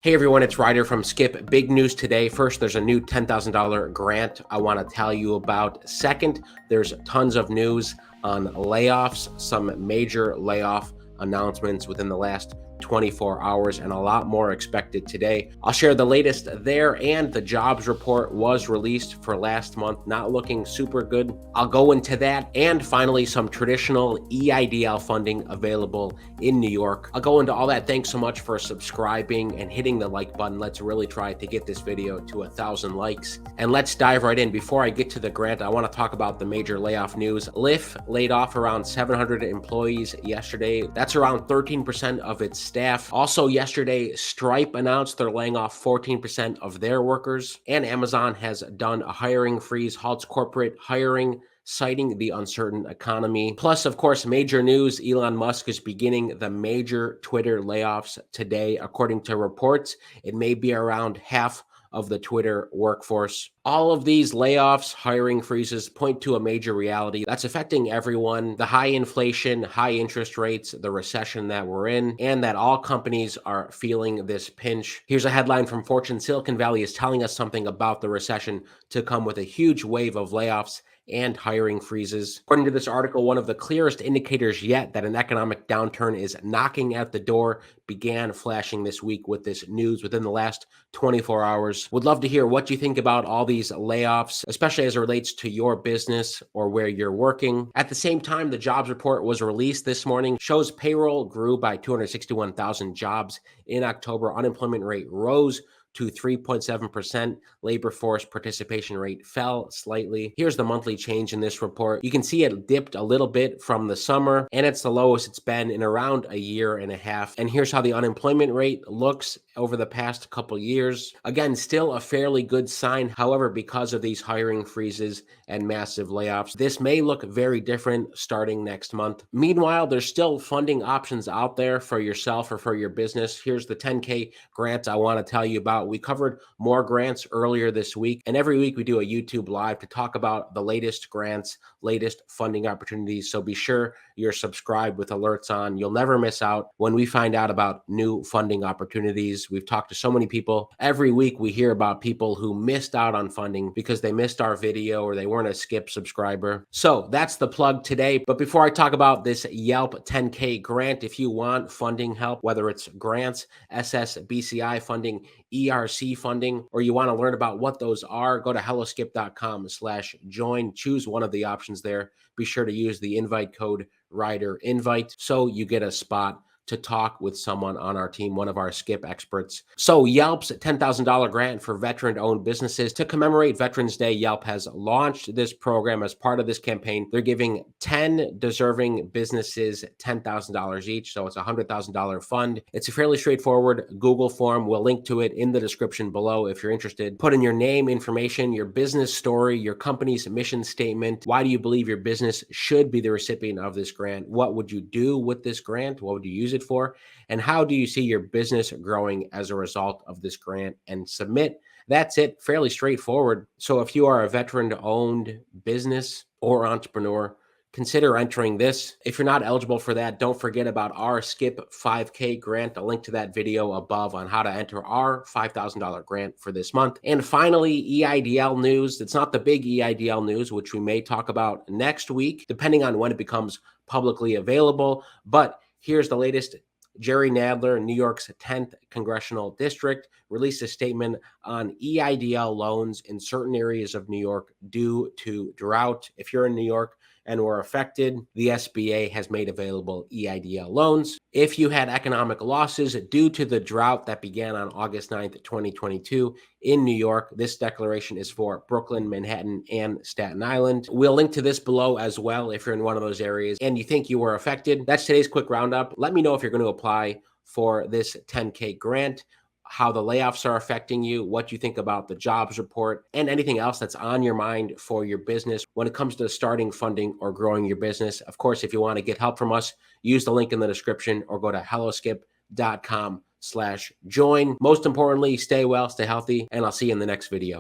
Hey everyone, it's Ryder from Skip. Big news today. First, there's a new $10,000 grant I want to tell you about. Second, there's tons of news on layoffs, some major layoff announcements within the last 24 hours, and a lot more expected today. I'll share the latest there, and the jobs report was released for last month, not looking super good. I'll go into that, and finally, some traditional EIDL funding available in New York. I'll go into all that. Thanks so much for subscribing and hitting the like button. Let's really try to get this video to 1,000 likes. And let's dive right in. Before I get to the grant, I want to talk about the major layoff news. Lyft laid off around 700 employees yesterday. That's around 13% of its staff. Also yesterday, Stripe announced they're laying off 14% of their workers, and Amazon has done a hiring freeze, halts corporate hiring, citing the uncertain economy. Plus, of course, major news, Elon Musk is beginning the major Twitter layoffs today. According to reports, it may be around half of the Twitter workforce. All of these layoffs, hiring freezes point to a major reality that's affecting everyone: the high inflation, high interest rates, the recession that we're in, and that all companies are feeling this pinch. Here's a headline from Fortune: Silicon Valley is telling us something about the recession to come, with a huge wave of layoffs and hiring freezes. According to this article, one of the clearest indicators yet that an economic downturn is knocking at the door began flashing this week with this news within the last 24 hours. Would love to hear what you think about all these layoffs, especially as it relates to your business or where you're working. At the same time, the jobs report was released this morning, shows payroll grew by 261,000 jobs in October. Unemployment rate rose to 3.7%. Labor force participation rate fell slightly. Here's the monthly change in this report. You can see it dipped a little bit from the summer, and it's the lowest it's been in around a year and a half. And here's how the unemployment rate looks over the past couple years. Again, still a fairly good sign. However, because of these hiring freezes and massive layoffs, this may look very different starting next month. Meanwhile, there's still funding options out there for yourself or for your business. Here's the 10K grant I want to tell you about. We covered more grants earlier this week, and every week we do a YouTube live to talk about the latest grants, latest funding opportunities. So be sure you're subscribed with alerts on. You'll never miss out when we find out about new funding opportunities. We've talked to so many people. Every week we hear about people who missed out on funding because they missed our video or they weren't a Skip subscriber. So that's the plug today. But before I talk about this Yelp 10K grant, if you want funding help, whether it's grants, SSBCI funding, ERC funding, or you want to learn about what those are, go to helloskip.com/join. Choose one of the options there. Be sure to use the invite code Ryder Invite so you get a spot to talk with someone on our team, one of our Skip experts. So Yelp's $10,000 grant for veteran-owned businesses. To commemorate Veterans Day, Yelp has launched this program. As part of this campaign, they're giving 10 deserving businesses $10,000 each, so it's a $100,000 fund. It's a fairly straightforward Google form. We'll link to it in the description below if you're interested. Put in your name, information, your business story, your company's mission statement. Why do you believe your business should be the recipient of this grant? What would you do with this grant? What would you use it for? And how do you see your business growing as a result of this grant? And submit. That's it. Fairly straightforward. So if you are a veteran-owned business or entrepreneur, consider entering this. If you're not eligible for that, don't forget about our Skip 5K grant. A link to that video above on how to enter our $5,000 grant for this month. And finally, EIDL news. It's not the big EIDL news, which we may talk about next week, depending on when it becomes publicly available. But here's the latest. Jerry Nadler, New York's 10th congressional district, released a statement on EIDL loans in certain areas of New York due to drought. If you're in New York and were affected, the SBA has made available EIDL loans. If you had economic losses due to the drought that began on August 9th, 2022 in New York, this declaration is for Brooklyn, Manhattan, and Staten Island. We'll link to this below as well if you're in one of those areas and you think you were affected. That's today's quick roundup. Let me know if you're going to apply for this 10K grant, how the layoffs are affecting you, what you think about the jobs report, and anything else that's on your mind for your business when it comes to starting, funding, or growing your business. Of course, if you want to get help from us, use the link in the description or go to helloskip.com/join. Most importantly, stay well, stay healthy, and I'll see you in the next video.